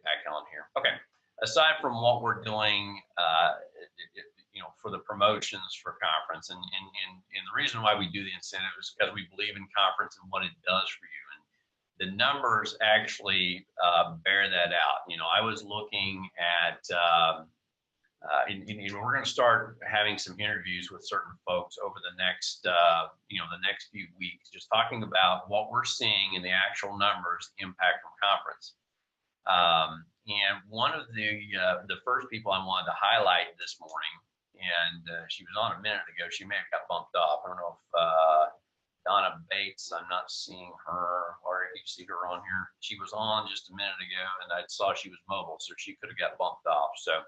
back on here. Okay. Aside from what we're doing, for the promotions for conference, and the reason why we do the incentive is because we believe in conference and what it does for you. And the numbers actually bear that out. I was looking at, we're going to start having some interviews with certain folks over the next, the next few weeks, just talking about what we're seeing in the actual numbers, the impact from conference. And one of the first people I wanted to highlight this morning, and she was on a minute ago, she may have got bumped off. I don't know if Donna Bates, I'm not seeing her, or if you see her on here. She was on just a minute ago, and I saw she was mobile, so she could have got bumped off. So,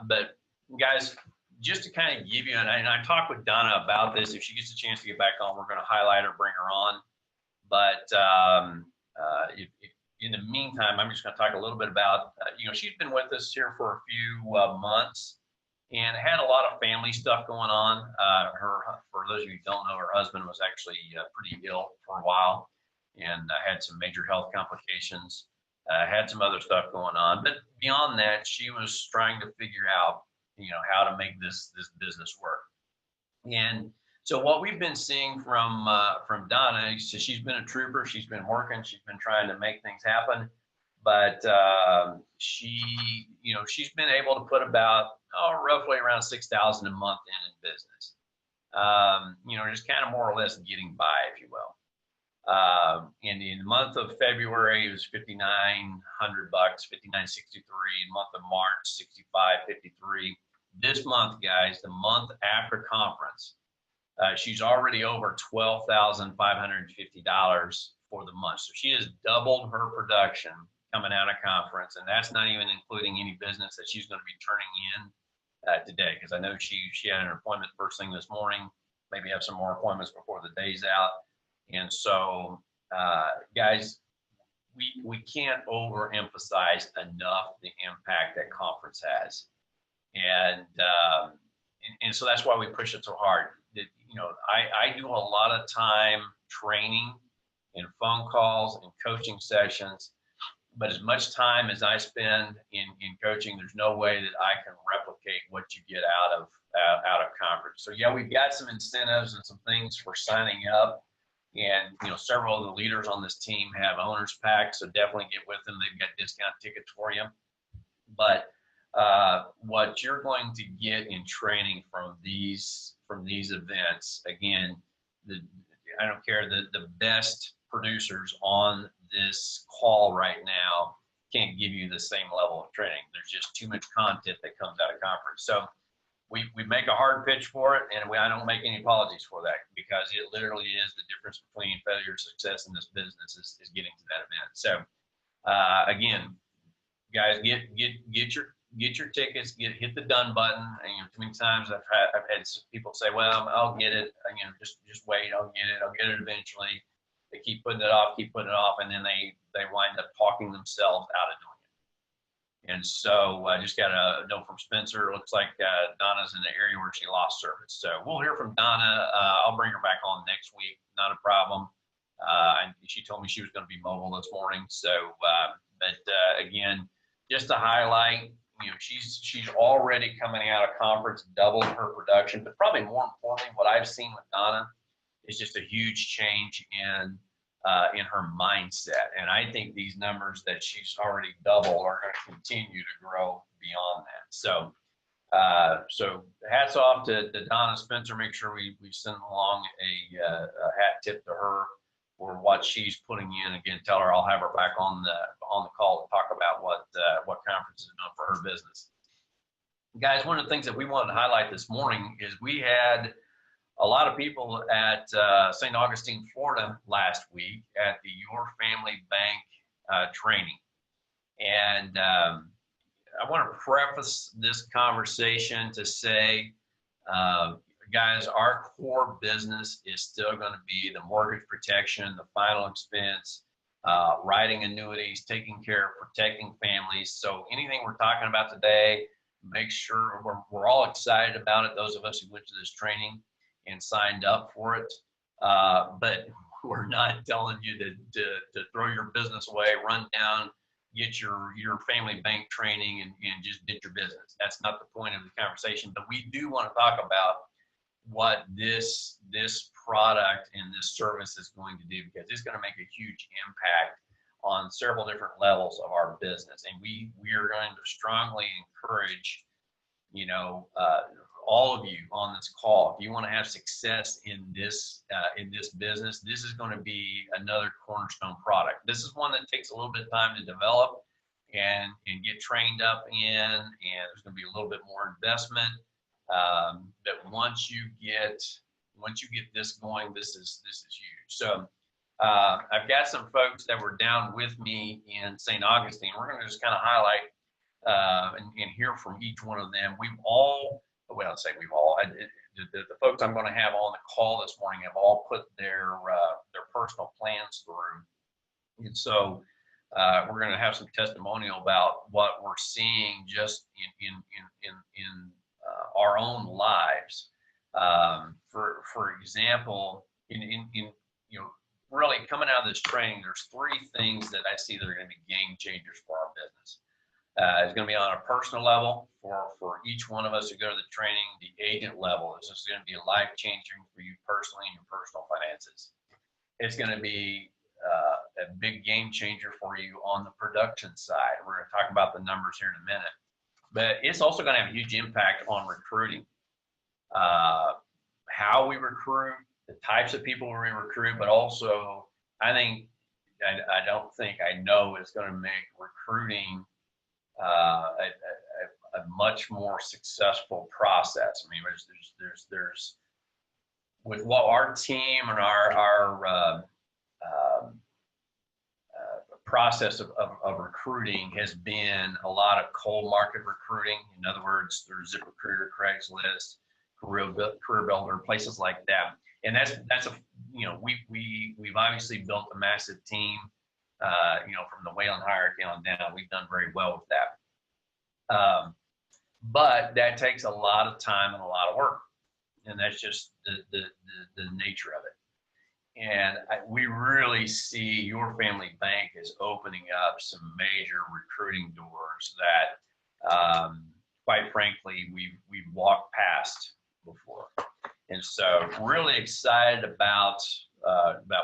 but guys, just to kind of give you, and I talked with Donna about this. If she gets a chance to get back on, we're going to highlight her, bring her on. But in the meantime, I'm just going to talk a little bit about, she's been with us here for a few months and had a lot of family stuff going on. For those of you who don't know, her husband was actually pretty ill for a while and had some major health complications, had some other stuff going on. But beyond that, she was trying to figure out, how to make this business work. And so what we've been seeing from Donna, so she's been a trooper. She's been working. She's been trying to make things happen. But she's been able to put about roughly around $6,000 a month in business. Just kind of more or less getting by, if you will. In the month of February, it was $5,900, $5,963. Month of March, $6,553. This month, guys, the month after conference, she's already over $12,550 for the month. So she has doubled her production coming out of conference, and that's not even including any business that she's going to be turning in today, because I know she had an appointment first thing this morning, maybe have some more appointments before the day's out. And so, guys, we can't overemphasize enough the impact that conference has. And so that's why we push it so hard. I do a lot of time training and phone calls and coaching sessions, but as much time as I spend in coaching, there's no way that I can replicate what you get out of conference. So yeah, we've got some incentives and some things for signing up, and several of the leaders on this team have owners packs, so definitely get with them. They've got discount tickets for you. But what you're going to get in training from these events, again, I don't care, the best producers on this call right now can't give you the same level of training. There's just too much content that comes out of conference. So we make a hard pitch for it, and I don't make any apologies for that, because it literally is the difference between failure and success in this business is getting to that event. So again, guys, get your tickets, hit the done button. And too many times I've had people say, well, I'll get it, just wait, I'll get it eventually. They keep putting it off, and then they wind up talking themselves out of doing it. And so I just got a note from Spencer. It looks like Donna's in the area where she lost service. So we'll hear from Donna. I'll bring her back on next week, not a problem. And she told me she was going to be mobile this morning. So, again, just to highlight, she's already coming out of conference, doubled her production, but probably more importantly, what I've seen with Donna is just a huge change in her mindset. And I think these numbers that she's already doubled are going to continue to grow beyond that. So, so hats off to Donna. Spencer. Make sure we send along a hat tip to her for what she's putting in. Again, tell her I'll have her back on the call to talk about what conference is doing for her business. Guys, one of the things that we wanted to highlight this morning is we had a lot of people at St. Augustine, Florida last week at the Your Family Bank training. And I want to preface this conversation to say, guys, our core business is still going to be the mortgage protection, the final expense, writing annuities, taking care of protecting families. So anything we're talking about today, make sure we're all excited about it, those of us who went to this training and signed up for it. But we're not telling you to throw your business away, run down, get your family bank training and just did your business. That's not the point of the conversation, but we do want to talk about what this product and this service is going to do, because it's going to make a huge impact on several different levels of our business. And we are going to strongly encourage, all of you on this call, if you want to have success in this business, this is going to be another cornerstone product. This is one that takes a little bit of time to develop and get trained up in, and there's going to be a little bit more investment. But once you get this going, this is huge. So I've got some folks that were down with me in St. Augustine. We're going to just kind of highlight and hear from each one of them. The folks I'm going to have on the call this morning have all put their personal plans through, and so we're going to have some testimonial about what we're seeing just in our own lives. For example, really coming out of this training, there's three things that I see that are going to be game changers for our business. It's going to be on a personal level for each one of us who go to the training. The agent level is just going to be life changing for you personally and your personal finances. It's going to be a big game changer for you on the production side. We're going to talk about the numbers here in a minute, but it's also going to have a huge impact on recruiting, how we recruit, the types of people we recruit, but also I know it's going to make recruiting a much more successful process. I mean, there's with what our team and our process of recruiting has been a lot of cold market recruiting. In other words, there's ZipRecruiter, Craigslist, Career Builder, places like that. And we've obviously built a massive team. From the Whalen hierarchy on down, we've done very well with that. But that takes a lot of time and a lot of work, and that's just the nature of it. And we really see your family bank is opening up some major recruiting doors that, quite frankly, we've walked past before. And so really excited about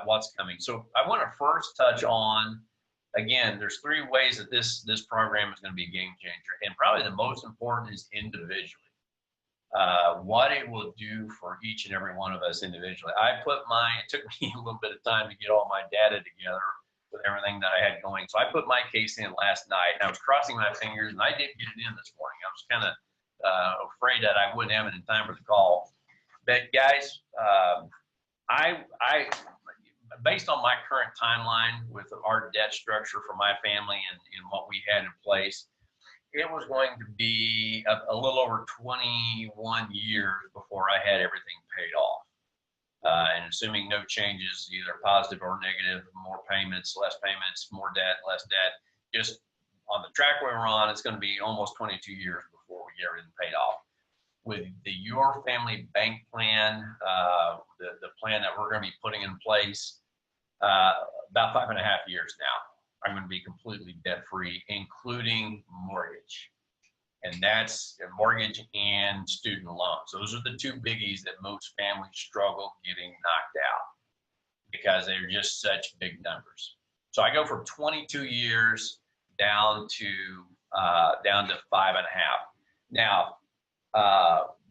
what's coming. So I want to first touch on, again, there's three ways that this program is going to be a game changer. And probably the most important is individually. What it will do for each and every one of us individually. It took me a little bit of time to get all my data together with everything that I had going. So I put my case in last night, and I was crossing my fingers, and I did get it in this morning. I was kind of afraid that I wouldn't have it in time for the call. But guys, I based on my current timeline with our debt structure for my family and what we had in place, it was going to be a little over 21 years before I had everything paid off. And assuming no changes, either positive or negative, more payments, less payments, more debt, less debt, just on the track we were on, it's going to be almost 22 years before we get everything paid off. With the Your Family Bank plan, the plan that we're going to be putting in place, about 5.5 years now, I'm going to be completely debt-free, including mortgage. And that's a mortgage and student loans. Those are the two biggies that most families struggle getting knocked out because they're just such big numbers. So I go from 22 years down to 5.5. Now,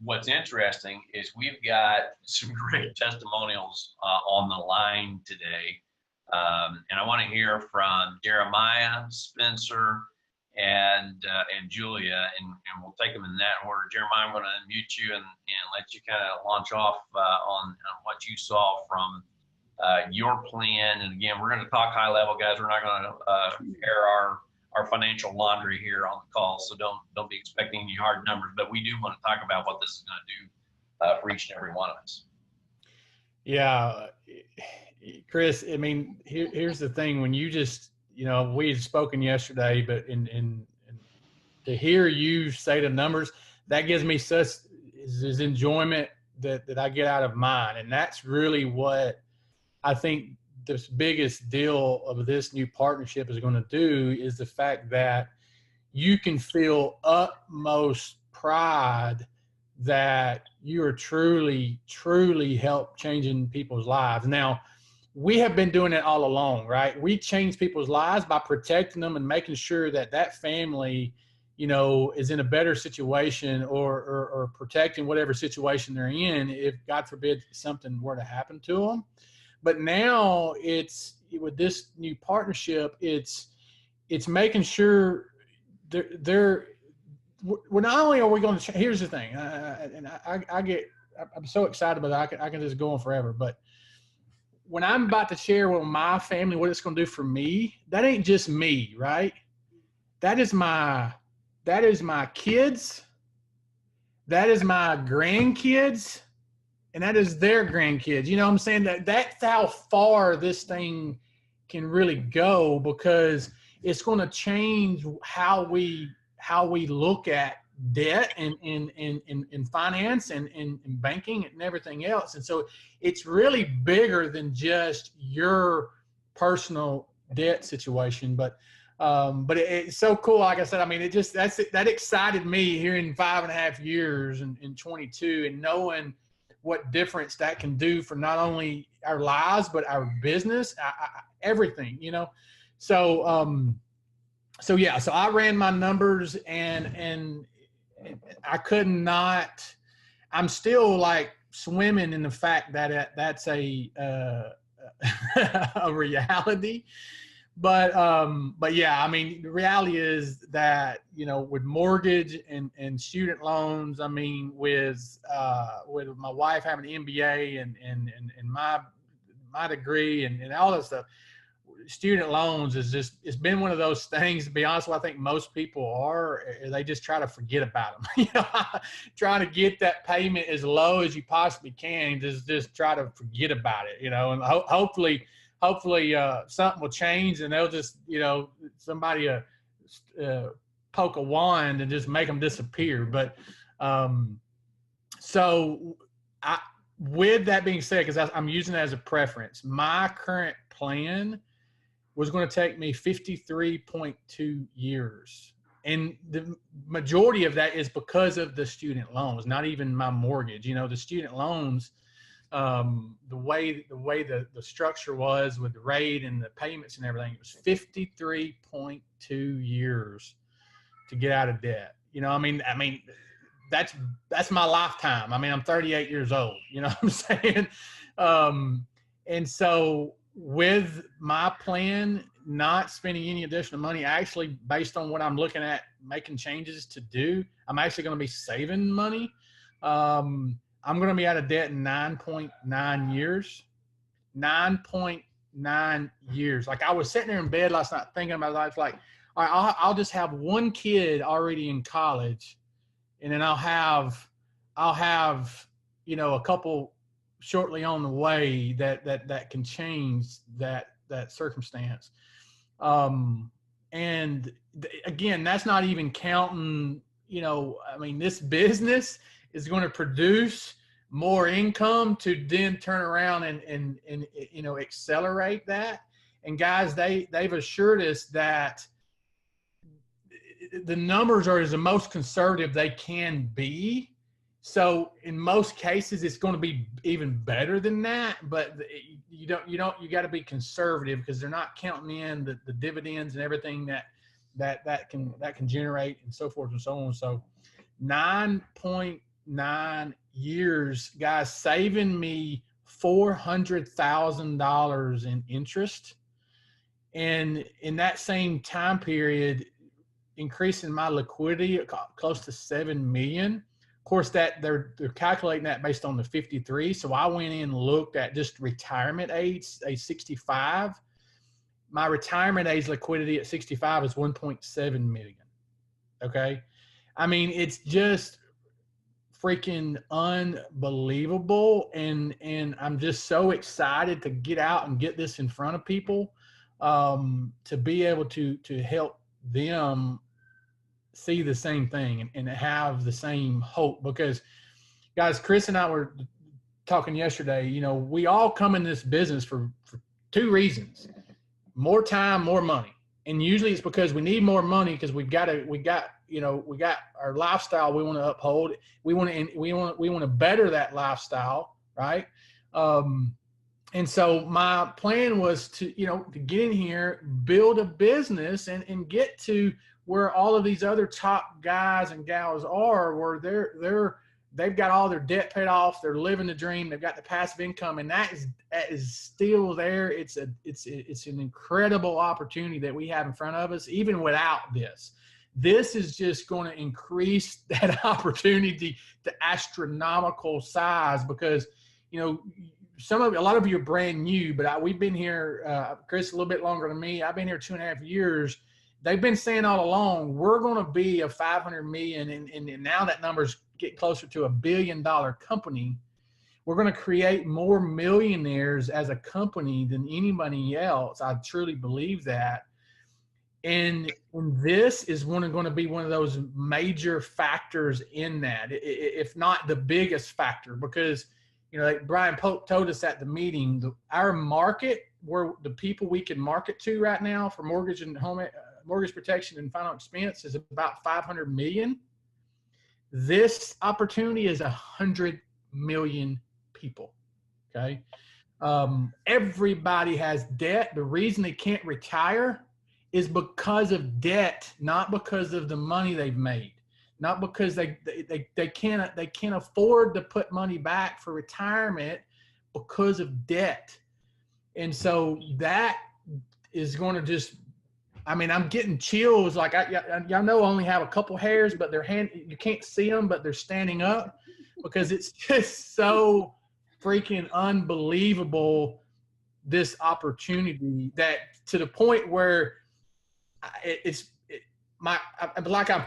what's interesting is we've got some great testimonials on the line today. And I want to hear from Jeremiah, Spencer, and Julia, and we'll take them in that order. Jeremiah, I'm going to unmute you and let you kind of launch off on what you saw from your plan. And again, we're going to talk high level, guys. We're not going to air our financial laundry here on the call, so don't be expecting any hard numbers. But we do want to talk about what this is going to do for each and every one of us. Yeah, Chris, I mean, here's the thing. When you just, we had spoken yesterday, but in to hear you say the numbers, that gives me such enjoyment that I get out of mine. And that's really what I think this biggest deal of this new partnership is going to do is the fact that you can feel utmost pride that you are truly, truly help changing people's lives. Now, we have been doing it all along, right? We change people's lives by protecting them and making sure that that family, you know, is in a better situation or protecting whatever situation they're in if, God forbid, something were to happen to them. But now it's, with this new partnership, it's making sure we're not only are we going to, here's the thing, and I'm so excited about that. I can just go on forever, but when I'm about to share with my family what it's going to do for me, that ain't just me, right? That is my kids, that is my grandkids, and that is their grandkids. You know what I'm saying? That's how far this thing can really go, because it's going to change how we look at debt and finance and banking and everything else. And so it's really bigger than just your personal debt situation. But it's so cool. Like I said, I mean, that excited me here in 5.5 years and in 22, and knowing what difference that can do for not only our lives, but our business, everything, you know? So yeah, so I ran my numbers and I could not, I'm still like swimming in the fact that that's a reality. But yeah, I mean, the reality is that, you know, with mortgage and student loans, I mean, with my wife having an MBA and my degree and all that stuff, student loans is just, it's been one of those things, to be honest with you, I think most people they just try to forget about them. You know, trying to get that payment as low as you possibly can, just try to forget about it, you know, and hopefully something will change and they'll just, you know, somebody poke a wand and just make them disappear. But so with that being said, because I'm using it as a preference, my current plan was going to take me 53.2 years. And the majority of that is because of the student loans, not even my mortgage. You know, the student loans, the way the structure was with the rate and the payments and everything, it was 53.2 years to get out of debt. You know, I mean, that's my lifetime. I mean, I'm 38 years old, you know what I'm saying? And so with my plan, not spending any additional money, actually based on what I'm looking at making changes to do, I'm actually going to be saving money. I'm going to be out of debt in 9.9 years. 9.9 years. Like, I was sitting there in bed last night thinking about life, like, all right, I'll just have one kid already in college, and then I'll have, you know, a couple shortly on the way that can change that circumstance. And again, that's not even counting, you know, I mean, this business is going to produce more income to then turn around and you know, accelerate that. And guys, they've assured us that the numbers are as the most conservative they can be. So in most cases, it's going to be even better than that. But you got to be conservative, because they're not counting in the dividends and everything that can generate and so forth and so on. So 9.9 years, guys, saving me $400,000 in interest, and in that same time period, increasing my liquidity close to $7 million. Of course, that they're calculating that based on the 53. So I went in and looked at just retirement age 65. My retirement age liquidity at 65 is 1.7 million. Okay. I mean, it's just freaking unbelievable. And I'm just so excited to get out and get this in front of people, to be able to help them see the same thing and have the same hope. Because, guys, Chris and I were talking yesterday, you know, we all come in this business for 2 reasons: more time, more money. And usually it's because we need more money because we got our lifestyle we want to uphold. We want to better that lifestyle, right? And so my plan was to get in here, build a business, and get to where all of these other top guys and gals are, where they've got all their debt paid off, they're living the dream, they've got the passive income, and that is still there. It's an incredible opportunity that we have in front of us, even without this. This is just going to increase that opportunity to astronomical size because, a lot of you are brand new, but we've been here, Chris, a little bit longer than me. I've been here 2.5 years. They've been saying all along, we're going to be a 500 million, and now that number's getting closer to $1 billion company. We're going to create more millionaires as a company than anybody else. I truly believe that. And this is going to be one of those major factors in that, if not the biggest factor, because like Brian Pope told us at the meeting, our market, where the people we can market to right now for mortgage and home mortgage protection and final expense is about 500 million. This opportunity is 100 million people. Okay. Everybody has debt. The reason they can't retire is because of debt, not because of the money they've made. Not because they can't afford to put money back for retirement because of debt. And so that is going to just, I'm getting chills. Like y'all know I only have a couple hairs, but you can't see them, but they're standing up because it's just so freaking unbelievable, this opportunity, that to the point where I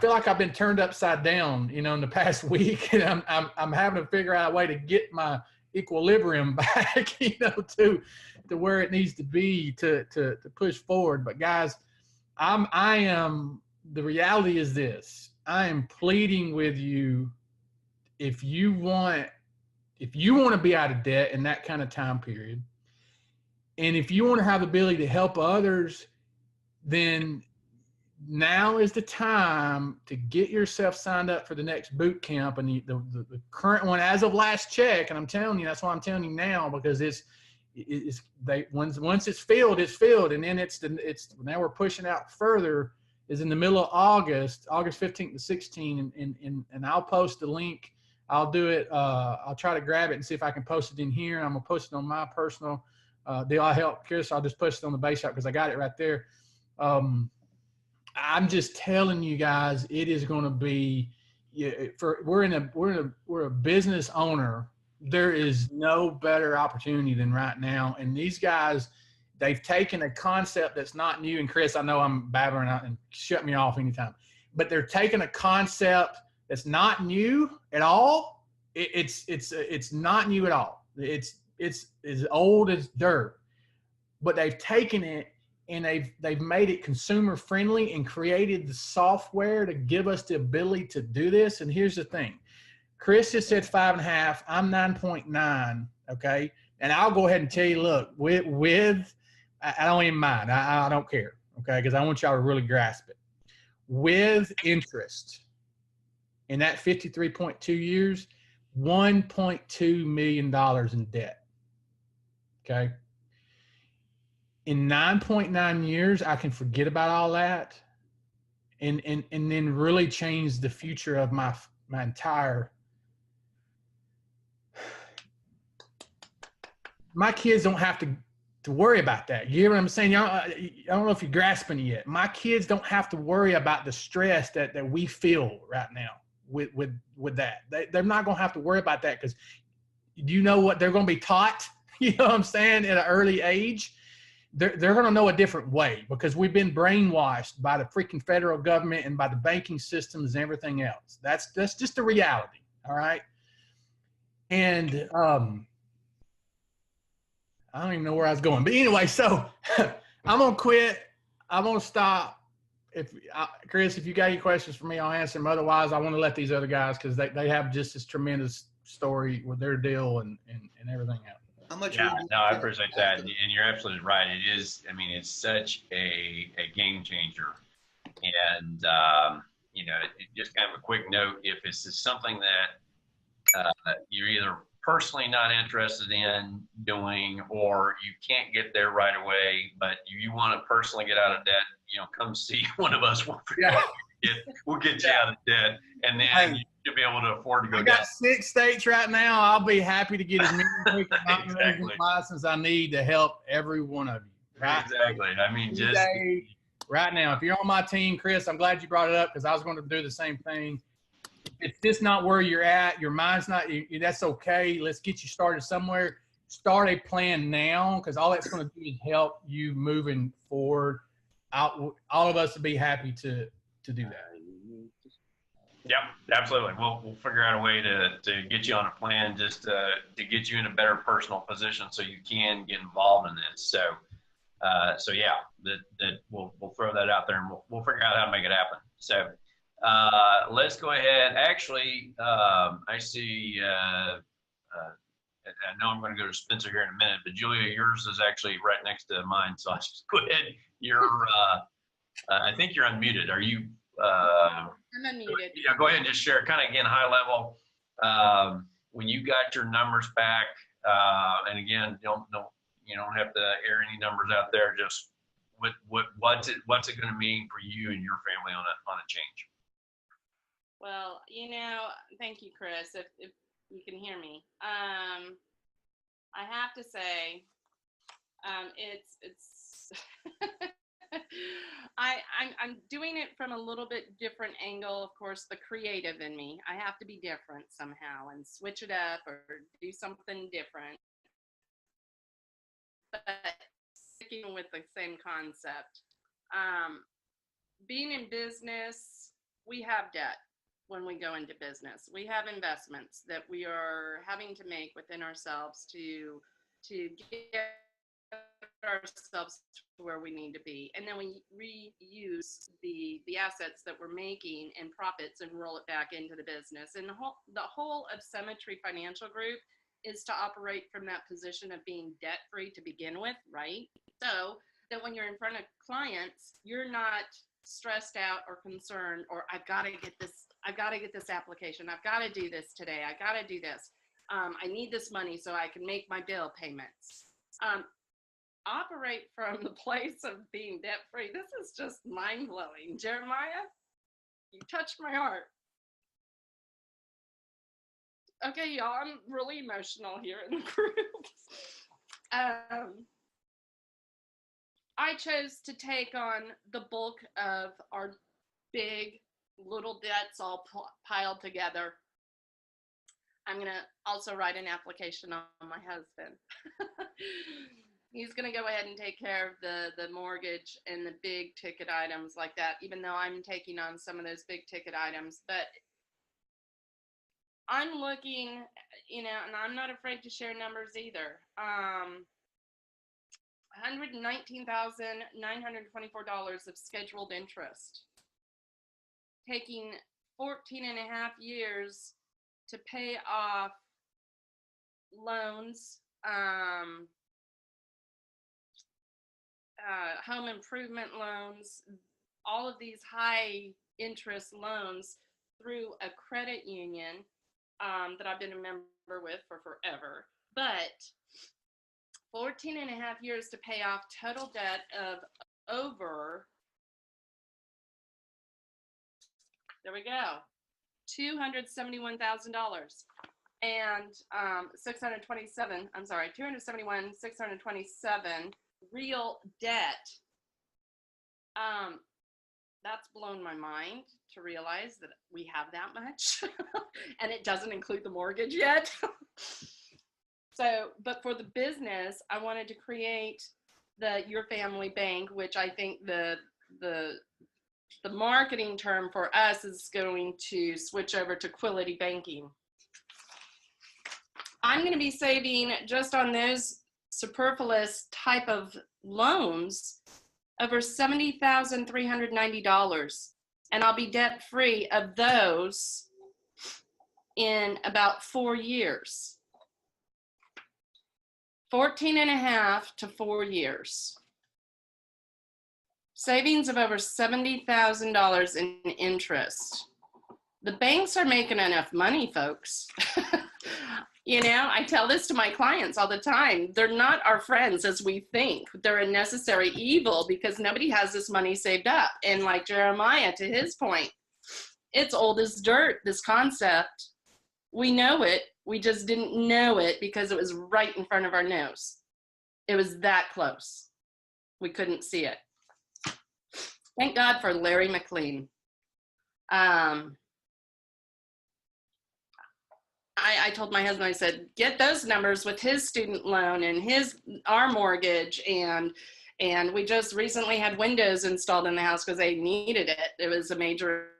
feel like I've been turned upside down, in the past week, and I'm having to figure out a way to get my equilibrium back, to where it needs to be to push forward. But guys, the reality is this: I am pleading with you, if you want to be out of debt in that kind of time period, and if you want to have the ability to help others, then now is the time to get yourself signed up for the next boot camp. And the current one, as of last check, and I'm telling you, that's why I'm telling you now, because once it's filled, it's filled. And then it's now we're pushing out further, is in the middle of August 15th to 16th. And I'll post the link. I'll do it. I'll try to grab it and see if I can post it in here. I'm going to post it on my personal deal. I help Chris. I'll just post it on the base shop because I got it right there. I'm just telling you guys, it is going to be, we're a business owner. There is no better opportunity than right now. And these guys, they've taken a concept that's not new. And Chris, I know I'm babbling out, and shut me off anytime, but they're taking a concept that's not new at all. It's not new at all. It's as old as dirt, but they've taken it and they've made it consumer friendly and created the software to give us the ability to do this. And here's the thing: Chris just said 5.5. I'm 9.9. Okay, and I'll go ahead and tell you, look, with I don't even mind. I don't care. Okay, because I want y'all to really grasp it. With interest, in that 53.2 years, $1.2 million in debt. Okay. In 9.9 years, I can forget about all that and then really change the future of my entire. My kids don't have to worry about that. You hear what I'm saying? I don't know if you're grasping it yet. My kids don't have to worry about the stress that we feel right now with that. They're not going to have to worry about that, because you know what they're going to be taught, you know what I'm saying, at an early age. They're going to know a different way, because we've been brainwashed by the freaking federal government and by the banking systems and everything else. That's just the reality. All right. And I don't even know where I was going, but anyway, so I'm going to quit. I'm going to stop. Chris, if you got any questions for me, I'll answer them. Otherwise, I want to let these other guys, because they have just this tremendous story with their deal and everything else. How much? Yeah, no, I appreciate that. And you're absolutely right. It is, I mean, it's such a game changer. And, just kind of a quick note, if this is something that you're either personally not interested in doing, or you can't get there right away, but you want to personally get out of debt, come see one of us. We'll get you out of debt, and then you'll be able to afford to go I down. got 6 states right now. I'll be happy to get as many Exactly. licenses I need to help every one of you. Right? Exactly. I mean, just right now, if you're on my team, Chris, I'm glad you brought it up because I was going to do the same thing. If it's just not where you're at, your mind's not, that's okay. Let's get you started somewhere. Start a plan now, because all that's going to do is help you moving forward. All of us would be happy to do that. Yep, absolutely. We'll figure out a way to get you on a plan, just to get you in a better personal position so you can get involved in this. So yeah, that we'll throw that out there, and we'll figure out how to make it happen. So let's go ahead. Actually, I see. I know I'm going to go to Spencer here in a minute, but Julia, yours is actually right next to mine. So I'll just go ahead. I think you're unmuted. Are you? I'm unmuted. Yeah, go ahead and just share kind of again, high level. When you got your numbers back, and again, you don't have to air any numbers out there. Just what's it going to mean for you and your family on a change? Well, thank you, Chris. If you can hear me, I have to say, it's I'm doing it from a little bit different angle. Of course, the creative in me, I have to be different somehow and switch it up or do something different. But sticking with the same concept, being in business, we have debt. When we go into business, we have investments that we are having to make within ourselves to get ourselves to where we need to be, and then we reuse the assets that we're making in profits and roll it back into the business. And the whole of Symmetry Financial Group is to operate from that position of being debt free to begin with, right? So that when you're in front of clients, you're not stressed out or concerned, or I've got to get this application, I've got to do this today, I got to do this, I need this money so I can make my bill payments. Operate from the place of being debt free. This is just mind blowing. Jeremiah, you touched my heart. Okay, y'all, I'm really emotional here in the group. I chose to take on the bulk of our big little debts all piled together. I'm going to also write an application on my husband. He's going to go ahead and take care of the mortgage and the big ticket items like that, even though I'm taking on some of those big ticket items. But I'm looking, and I'm not afraid to share numbers either. $119,924 of scheduled interest, taking 14 and a half years to pay off loans, home improvement loans, all of these high interest loans through a credit union that I've been a member with for forever. But 14 and a half years to pay off total debt of over, there we go, $271,000 and 271,627 real debt. That's blown my mind to realize that we have that much and it doesn't include the mortgage yet. So, but for the business, I wanted to create the Your Family Bank, which I think the marketing term for us is going to switch over to Quality Banking. I'm going to be saving just on those superfluous type of loans over $70,390, and I'll be debt free of those in about 4 years. 14 and a half to 4 years. Savings of over $70,000 in interest. The banks are making enough money, folks. You know, I tell this to my clients all the time. They're not our friends as we think. They're a necessary evil because nobody has this money saved up. And like Jeremiah, to his point, it's old as dirt, this concept. We know it. We just didn't know it because it was right in front of our nose. It was that close. We couldn't see it. Thank God for Larry McLean. I told my husband, I said, get those numbers with his student loan and our mortgage. And we just recently had windows installed in the house because they needed it. It was a major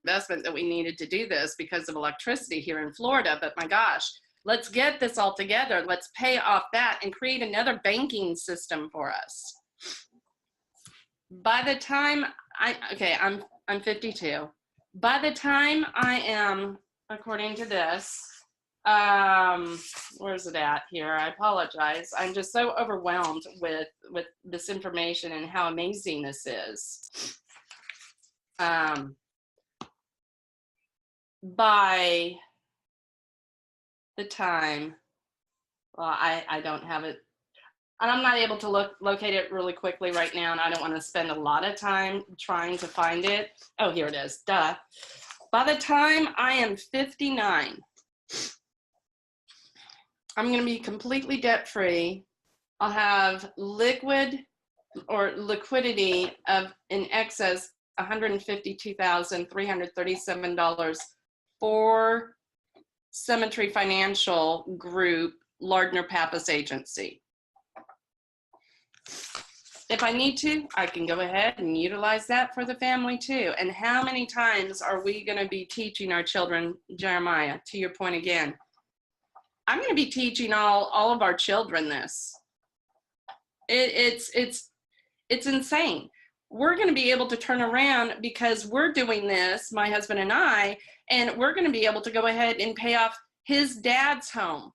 investment that we needed to do this because of electricity here in Florida. But my gosh, let's get this all together. Let's pay off that and create another banking system for us. By the time I'm 52. By the time I am, according to this, where's it at here? I apologize. I'm just so overwhelmed with this information and how amazing this is. By the time, well, I don't have it, and I'm not able to locate it really quickly right now, and I don't want to spend a lot of time trying to find it. Oh, here it is. Duh. By the time I am 59, I'm going to be completely debt-free. I'll have liquidity of in excess $152,337 for Cemetery Financial Group, Lardner Pappas Agency. If I need to, I can go ahead and utilize that for the family too. And how many times are we going to be teaching our children, Jeremiah, to your point again? I'm going to be teaching all of our children this. It's insane. We're going to be able to turn around because we're doing this, my husband and I, and we're going to be able to go ahead and pay off his dad's home.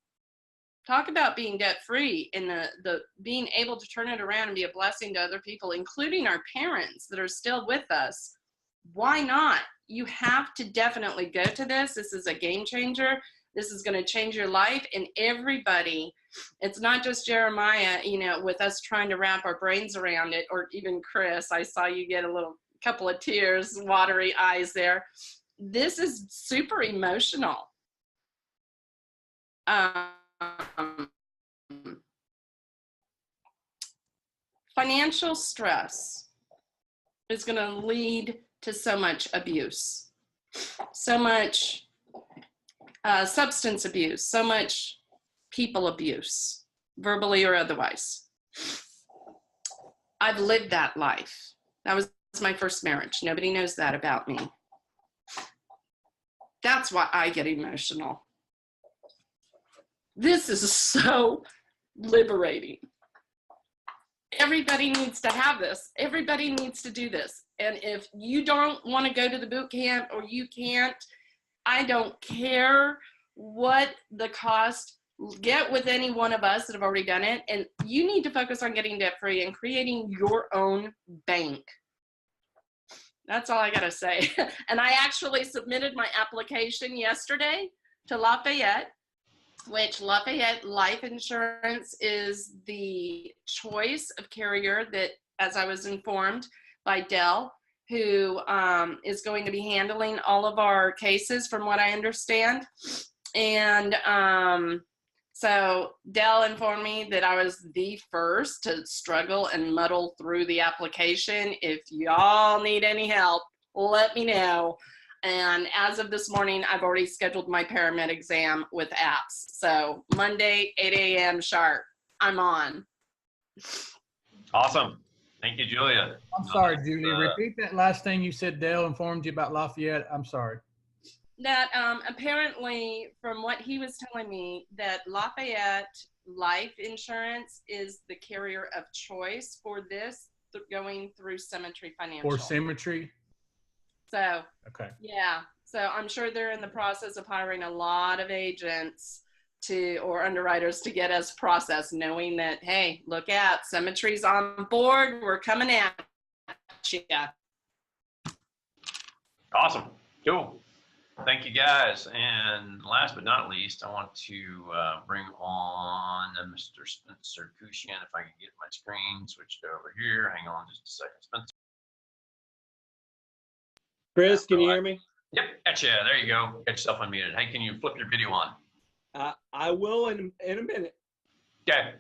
Talk about being debt-free and the being able to turn it around and be a blessing to other people, including our parents that are still with us. Why not? You have to definitely go to this. This is a game changer. This is going to change your life, and everybody. It's not just Jeremiah, you know, with us trying to wrap our brains around it, or even Chris. I saw you get a couple of tears, watery eyes there. This is super emotional. Financial stress is going to lead to so much abuse, so much substance abuse, so much people abuse, verbally or otherwise. I've lived that life. That was my first marriage. Nobody knows that about me. That's why I get emotional. This is so liberating. Everybody needs to have this. Everybody needs to do this. And if you don't want to go to the boot camp or you can't, I don't care what the cost. Get with any one of us that have already done it. And you need to focus on getting debt free and creating your own bank. That's all I got to say. And I actually submitted my application yesterday to Lafayette, which Lafayette Life Insurance is the choice of carrier that, as I was informed by Dell, who is going to be handling all of our cases from what I understand. And so Dell informed me that I was the first to struggle and muddle through the application. If y'all need any help, let me know. And as of this morning, I've already scheduled my paramed exam with apps. So Monday, 8 a.m. sharp, I'm on. Awesome. Thank you, Julia. I'm sorry, Julie. Repeat that last thing you said. Dale informed you about Lafayette. I'm sorry. That apparently, from what he was telling me, that Lafayette Life Insurance is the carrier of choice for this going through Cemetery Financial. For Cemetery? So, okay. Yeah. So I'm sure they're in the process of hiring a lot of agents or underwriters to get us processed, knowing that, hey, look at Symmetry's on board. We're coming at you. Awesome. Cool. Thank you, guys. And last but not least, I want to bring on Mr. Spencer Kushian. If I can get my screen switched over here. Hang on just a second, Spencer. Chris, can you hear me? Yep, gotcha. There you go. Get yourself unmuted. Hey, can you flip your video on? I will in a minute. Okay.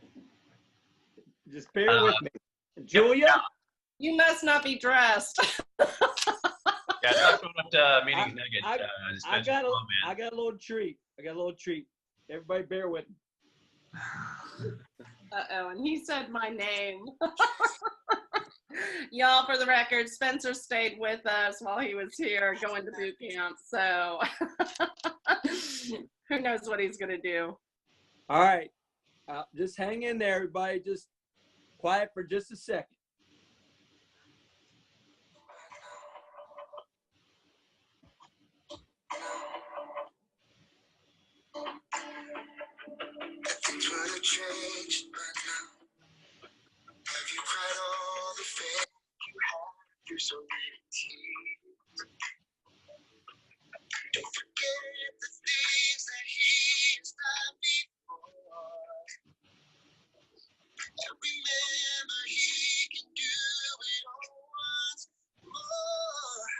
Just bear with me. Julia? You must not be dressed. Yeah, that's what meetings nugget. I got a little treat. Everybody bear with me. Uh-oh, and he said my name. Y'all, for the record, Spencer stayed with us while he was here going to boot camp. So who knows what he's going to do. All right. Just hang in there, everybody. Just quiet for just a second. Things would have changed by now. Have you cried all the faith you had through so many tears? Don't forget the things that he has done before. And remember, he can do it all once more.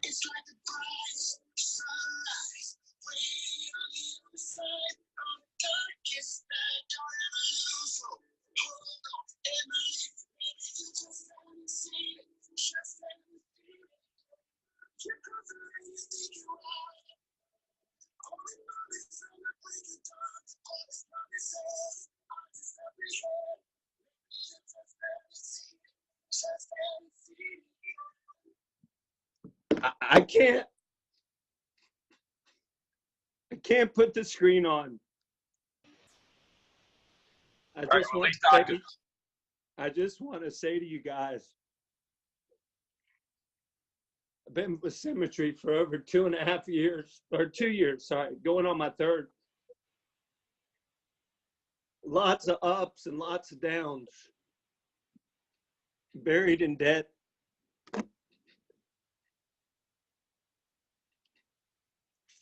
It's like the bright sunrise, waiting on the other side of the darkest night. Don't ever lose hope. Hold on and believe. You just haven't seen it. Just haven't seen it. You're confident you think you are. Only love is from the break of dawn. All this love is hers. All this love is hers. You just haven't seen it. Just haven't seen it. I can't put the screen on. I just want to say to you guys, I've been with Symmetry for over 2.5 years, or 2 years, sorry, going on my third. Lots of ups and lots of downs. Buried in debt.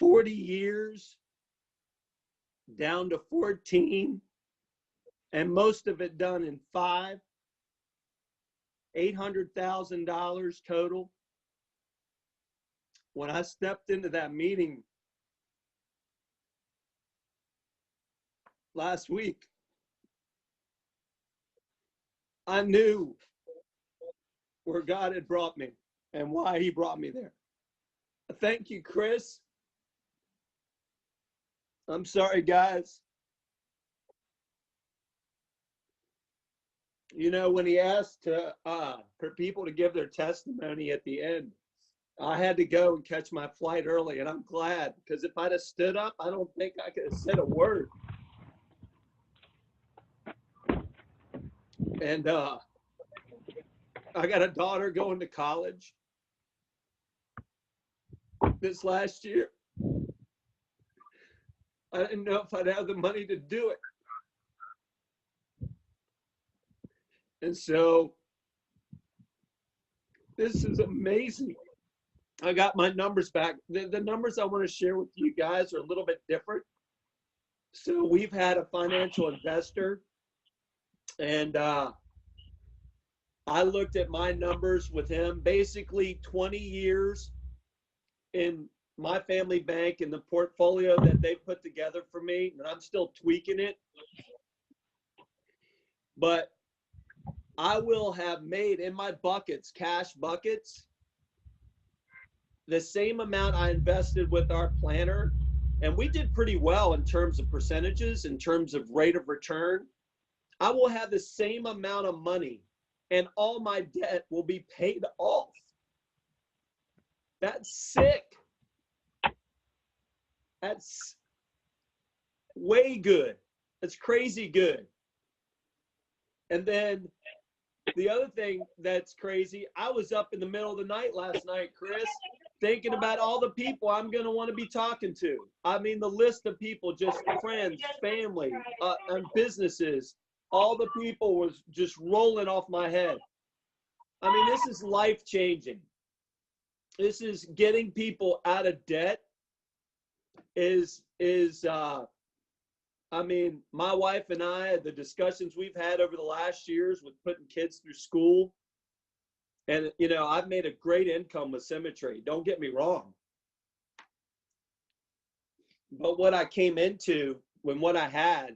$40 years down to 14, and most of it done in 5. $800,000 total. When I stepped into that meeting last week, I knew where God had brought me and why he brought me there. Thank you, Chris. I'm sorry, guys. You know, when he asked for people to give their testimony at the end, I had to go and catch my flight early, and I'm glad, because if I'd have stood up, I don't think I could have said a word. And I got a daughter going to college this last year. I didn't know if I'd have the money to do it. And so this is amazing. I got my numbers back. The numbers I want to share with you guys are a little bit different. So we've had a financial investor, and I looked at my numbers with him, basically 20 years in my family bank and the portfolio that they put together for me, and I'm still tweaking it. But I will have made in my buckets, cash buckets, the same amount I invested with our planner. And we did pretty well in terms of percentages, in terms of rate of return. I will have the same amount of money and all my debt will be paid off. That's sick. That's way good. That's crazy good. And then the other thing that's crazy, I was up in the middle of the night last night, Chris, thinking about all the people I'm going to want to be talking to. I mean, the list of people, just friends, family, and businesses, all the people was just rolling off my head. I mean, this is life changing. This is getting people out of debt I mean, my wife and I, the discussions we've had over the last years with putting kids through school, and, you know, I've made a great income with Symmetry. Don't get me wrong. But what I came into when what I had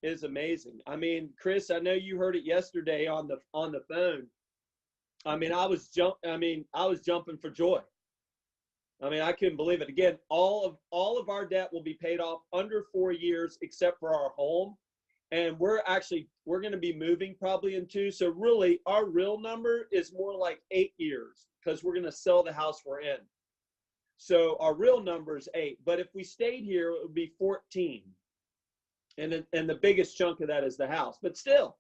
is amazing. I mean, Chris, I know you heard it yesterday on the phone. I mean, I was jumping for joy. I mean, I couldn't believe it. Again, all of our debt will be paid off under 4 years, except for our home. And we're going to be moving probably in 2. So really, our real number is more like 8 years, because we're going to sell the house we're in. So our real number is 8. But if we stayed here, it would be 14. And the biggest chunk of that is the house. But still,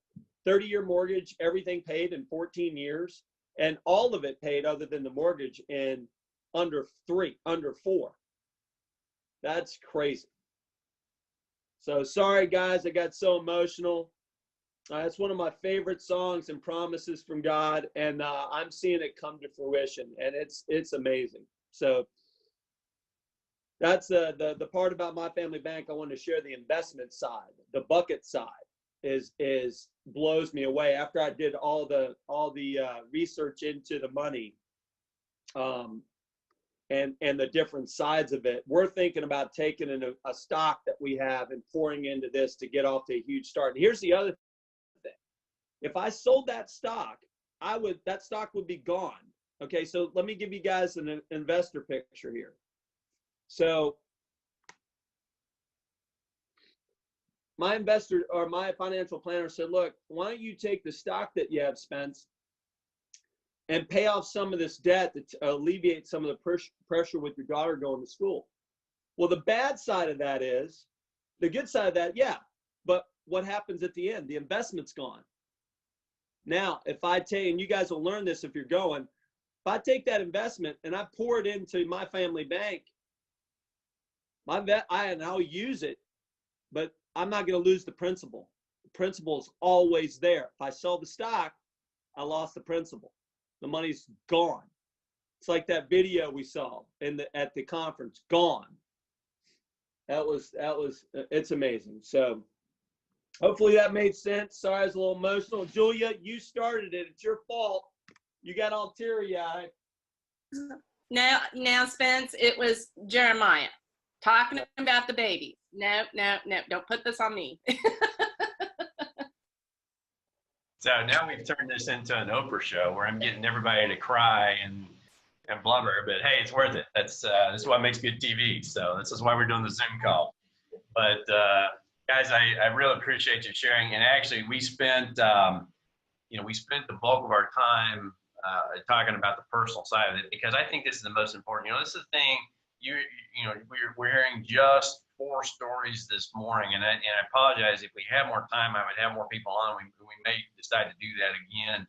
30-year mortgage, everything paid in 14 years, and all of it paid other than the mortgage in under 4. That's crazy. So sorry, guys, I got so emotional. It's one of my favorite songs and promises from God, and I'm seeing it come to fruition, and it's amazing. So that's the part about My Family Bank. I want to share the investment side. The bucket side is blows me away. After I did all the research into the money, and the different sides of it, we're thinking about taking a stock that we have and pouring into this to get off to a huge start. And here's the other thing: if I sold that stock, that stock would be gone. Okay, so let me give you guys an investor picture here. So my investor or my financial planner said, look, why don't you take the stock that you have, Spence, and pay off some of this debt to alleviate some of the pressure with your daughter going to school. Well, the bad side of that is, the good side of that, yeah, but what happens at the end? The investment's gone. Now, if I take, and you guys will learn this if you're going, if I take that investment and I pour it into My Family Bank, I'll use it, but I'm not going to lose the principal. The principal is always there. If I sell the stock, I lost the principal. The money's gone. It's like that video we saw at the conference, gone. It's amazing. So hopefully that made sense. Sorry, I was a little emotional. Julia, you started it. It's your fault. You got all teary-eyed. Now, Spence, it was Jeremiah talking about the baby. No, don't put this on me. So now we've turned this into an Oprah show where I'm getting everybody to cry and blubber, but hey, it's worth it. This is what makes good TV. So this is why we're doing the Zoom call. But guys, I really appreciate you sharing. And actually, we spent the bulk of our time talking about the personal side of it, because I think this is the most important. You know, this is the thing. We're hearing just 4 stories this morning, and I apologize if we had more time. I would have more people on. We may decide to do that again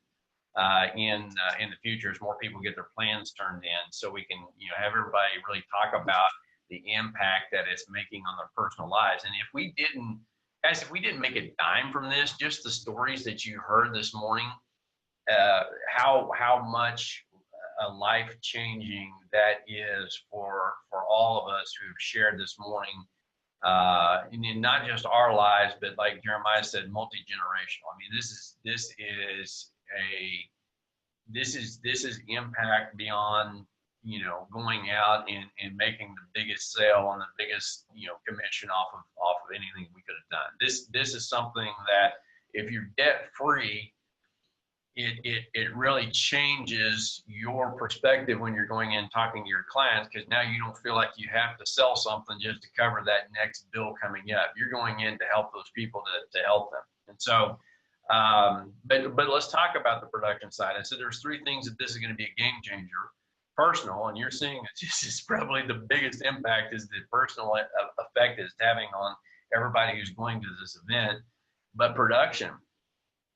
in the future as more people get their plans turned in, so we can have everybody really talk about the impact that it's making on their personal lives. And if we didn't make a dime from this, just the stories that you heard this morning, how much life-changing that is for all of us who've shared this morning, and in not just our lives, but like Jeremiah said, multi-generational. I mean, this is impact beyond going out and making the biggest sale and the biggest commission off of anything we could have done. This is something that if you're debt free, it really changes your perspective when you're going in talking to your clients, because now you don't feel like you have to sell something just to cover that next bill coming up. You're going in to help those people to help them. And so, but let's talk about the production side. I said there's 3 things that this is going to be a game changer. Personal, and you're seeing this is probably the biggest impact, is the personal effect it's having on everybody who's going to this event. But production.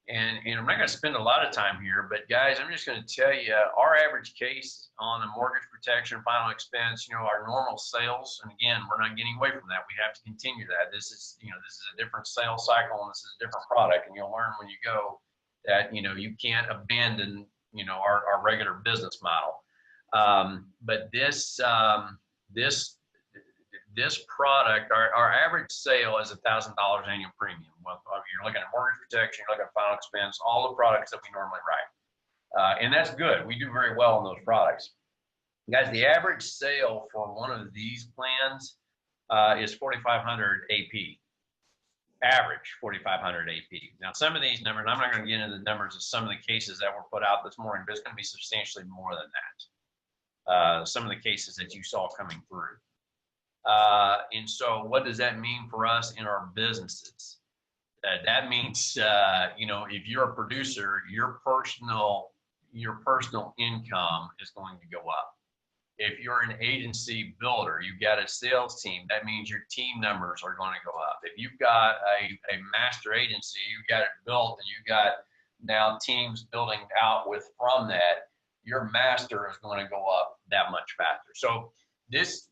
And I'm not going to spend a lot of time here, but guys, I'm just going to tell you our average case on a mortgage protection final expense, our normal sales. And again, we're not getting away from that. We have to continue that. This is a different sales cycle, and this is a different product. And you'll learn when you go that, you can't abandon, our regular business model. But this product, our average sale is $1,000 annual premium. Well, you're looking at mortgage protection, you're looking at final expense, all the products that we normally write. And that's good. We do very well on those products. Guys, the average sale for one of these plans is 4,500 AP. Average 4,500 AP. Now, some of these numbers, I'm not going to get into the numbers of some of the cases that were put out this morning, but it's going to be substantially more than that. Some of the cases that you saw coming through. And so what does that mean for us in our businesses? That means, if you're a producer, your personal income is going to go up. If you're an agency builder, you've got a sales team, that means your team numbers are going to go up. If you've got a master agency, you've got it built, and you've got now teams building out from that, your master is going to go up that much faster. So this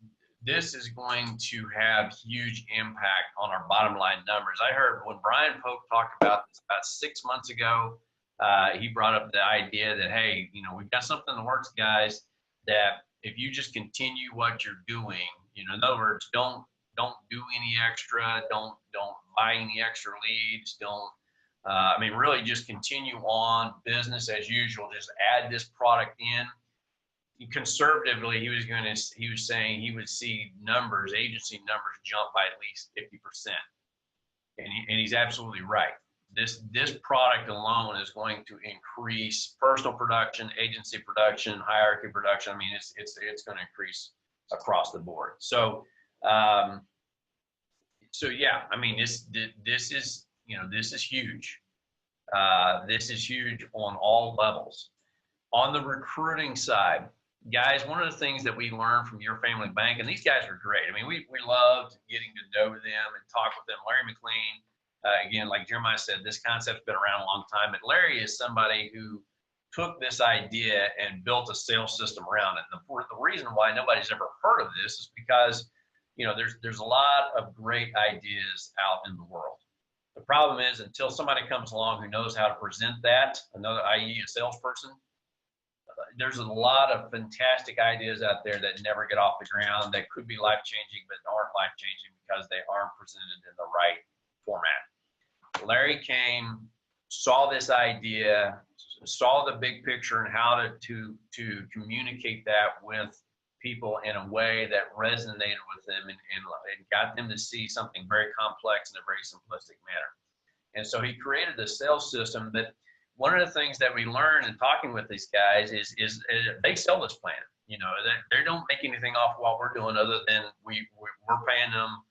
is going to have huge impact on our bottom line numbers. I heard when Brian Pope talked about this about 6 months ago, he brought up the idea that, hey, we've got something in the works, guys, that if you just continue what you're doing, in other words, don't do any extra, don't buy any extra leads, really just continue on business as usual, just add this product in. Conservatively, he was saying he would see agency numbers jump by at least 50%. And he's absolutely right. This product alone is going to increase personal production, agency production, hierarchy production. It's going to increase across the board. So yeah, this is huge. This is huge on all levels. On the recruiting side, guys, one of the things that we learned from Your Family Bank, and these guys are great. We loved getting to know them and talk with them. Larry McLean, again, like Jeremiah said, this concept's been around a long time, but Larry is somebody who took this idea and built a sales system around it. And the reason why nobody's ever heard of this is because, there's a lot of great ideas out in the world. The problem is until somebody comes along who knows how to present that, i.e. a salesperson, there's a lot of fantastic ideas out there that never get off the ground that could be life-changing but aren't life-changing because they aren't presented in the right format. Larry came, saw this idea, saw the big picture and how to communicate that with people in a way that resonated with them and got them to see something very complex in a very simplistic manner. And so he created a sales system that one of the things that we learn in talking with these guys is they sell this plan. They don't make anything off what we're doing other than we're paying them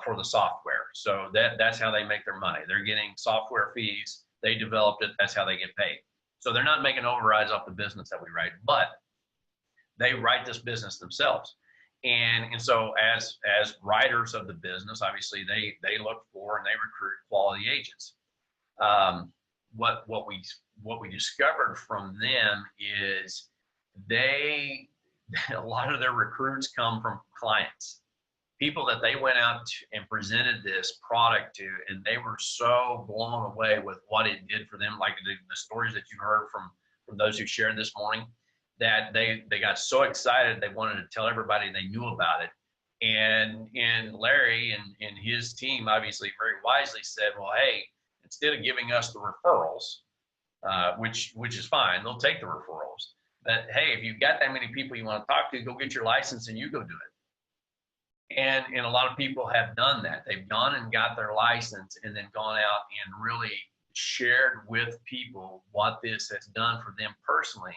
for the software. So that's how they make their money. They're getting software fees. They developed it. That's how they get paid. So they're not making overrides off the business that we write, but they write this business themselves. And so as writers of the business, obviously they look for and they recruit quality agents. What we discovered from them is a lot of their recruits come from clients, people that they went out and presented this product to, and they were so blown away with what it did for them, like the stories that you heard from those who shared this morning, that they got so excited they wanted to tell everybody they knew about it. And Larry and his team obviously very wisely said, well, hey, instead of giving us the referrals, which is fine, they'll take the referrals. But hey, if you've got that many people you want to talk to, go get your license and you go do it. And a lot of people have done that. They've gone and got their license and then gone out and really shared with people what this has done for them personally.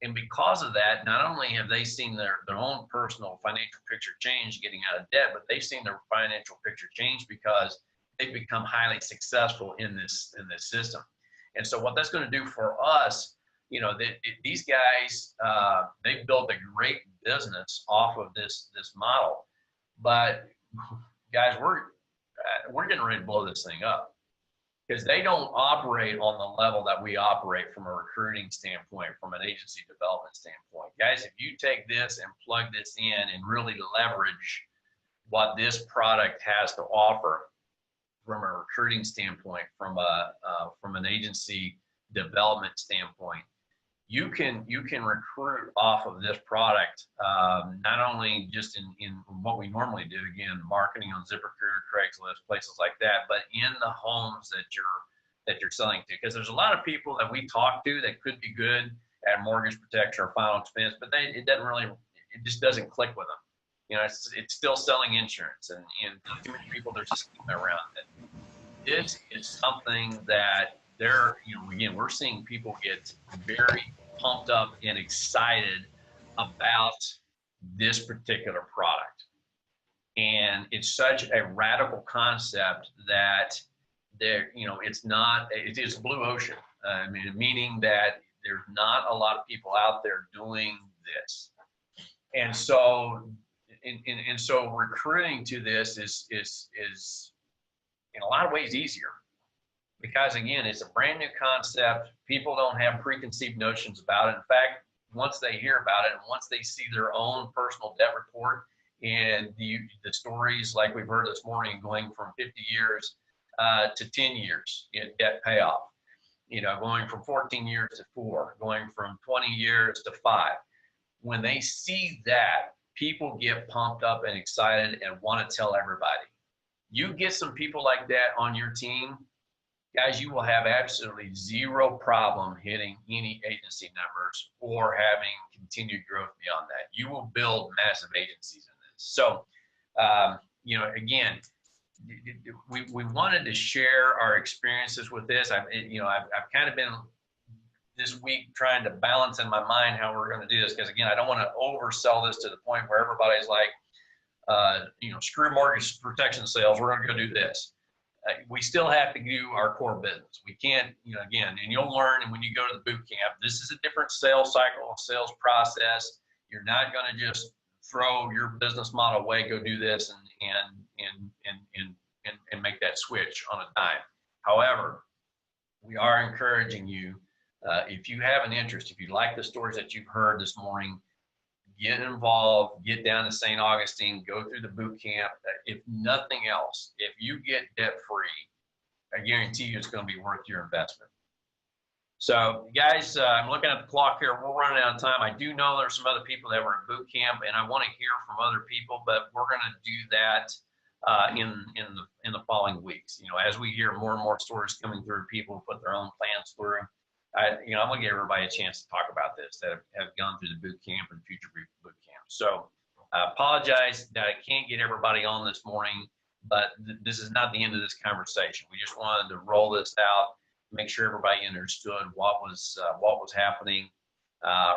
And because of that, not only have they seen their own personal financial picture change getting out of debt, but they've seen their financial picture change because they've become highly successful in this system. And so what that's going to do for us, these guys, they've built a great business off of this model. But guys, we're getting ready to blow this thing up. because they don't operate on the level that we operate from a recruiting standpoint, from an agency development standpoint. Guys, if you take this and plug this in and really leverage what this product has to offer from a recruiting standpoint, from an agency development standpoint, you can recruit off of this product, not only just in what we normally do, again, marketing on ZipRecruiter, Craigslist, places like that, but in the homes that you're selling to. Because there's a lot of people that we talk to that could be good at mortgage protection or final expense, but it just doesn't click with them. You know, it's still selling insurance, and too many people, there's just around it. This is something that again, we're seeing people get very pumped up and excited about this particular product. And it's such a radical concept that it's blue ocean. Meaning that there's not a lot of people out there doing this. And so, so recruiting to this is in a lot of ways easier, because again, it's a brand new concept. People don't have preconceived notions about it. In fact, once they hear about it and once they see their own personal debt report and the stories like we've heard this morning, going from 50 years to 10 years in debt payoff, going from 14 years to 4, going from 20 years to 5. When they see that, people get pumped up and excited and want to tell everybody. You get some people like that on your team, guys, you will have absolutely zero problem hitting any agency numbers or having continued growth beyond that. You will build massive agencies in this. So, again, we wanted to share our experiences with this. I've kind of been this week trying to balance in my mind how we're going to do this, because again, I don't want to oversell this to the point where everybody's like, screw mortgage protection sales, we're going to go do this. We still have to do our core business. We can't, again, and you'll learn, and when you go to the boot camp, this is a different sales cycle, sales process. You're not going to just throw your business model away, go do this and make that switch on a dime. However, we are encouraging you, if you have an interest, if you like the stories that you've heard this morning, get involved, get down to St. Augustine, go through the boot camp. If nothing else, if you get debt free, I guarantee you it's going to be worth your investment. So guys, I'm looking at the clock here. We're running out of time. I do know there's some other people that were in boot camp, and I want to hear from other people, but we're going to do that in the following weeks. As we hear more and more stories coming through, people put their own plans through. I'm going to give everybody a chance to talk about this that have gone through the boot camp and future boot camp. So I apologize that I can't get everybody on this morning, but this is not the end of this conversation. We just wanted to roll this out, make sure everybody understood what was happening.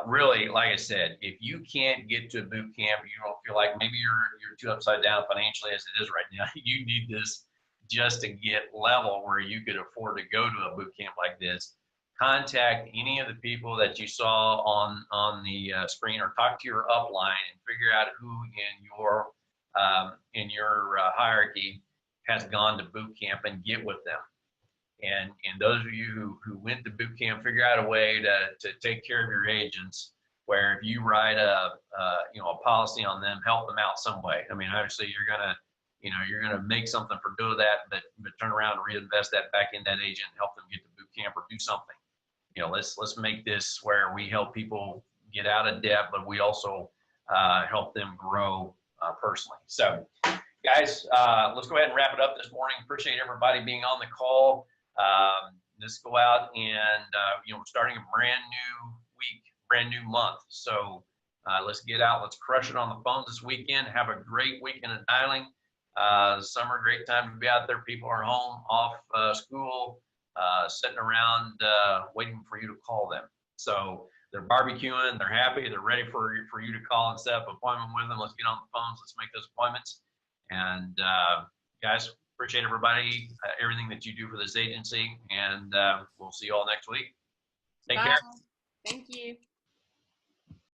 Really, like I said, if you can't get to a boot camp, you don't feel like maybe you're too upside down financially as it is right now, you need this just to get level where you could afford to go to a boot camp like this. Contact any of the people that you saw on the screen, or talk to your upline and figure out who in your hierarchy has gone to boot camp, and get with them. And those of you who went to boot camp, figure out a way to take care of your agents, where if you write a policy on them, help them out some way. Obviously you're gonna make something for doing that, but turn around and reinvest that back in that agent, help them get to boot camp or do something. Let's make this where we help people get out of debt, but we also help them grow personally. So guys, let's go ahead and wrap it up this morning. Appreciate everybody being on the call. Let's go out and, we're starting a brand new week, brand new month. So let's get out, let's crush it on the phones this weekend. Have a great weekend of dialing. Summer, great time to be out there. People are home, off school, sitting around waiting for you to call them. So they're barbecuing, they're happy, they're ready for you to call and set up an appointment with them. Let's get on the phones, let's make those appointments. And guys, appreciate everybody, everything that you do for this agency, and we'll see you all next week. Take care. Thank you.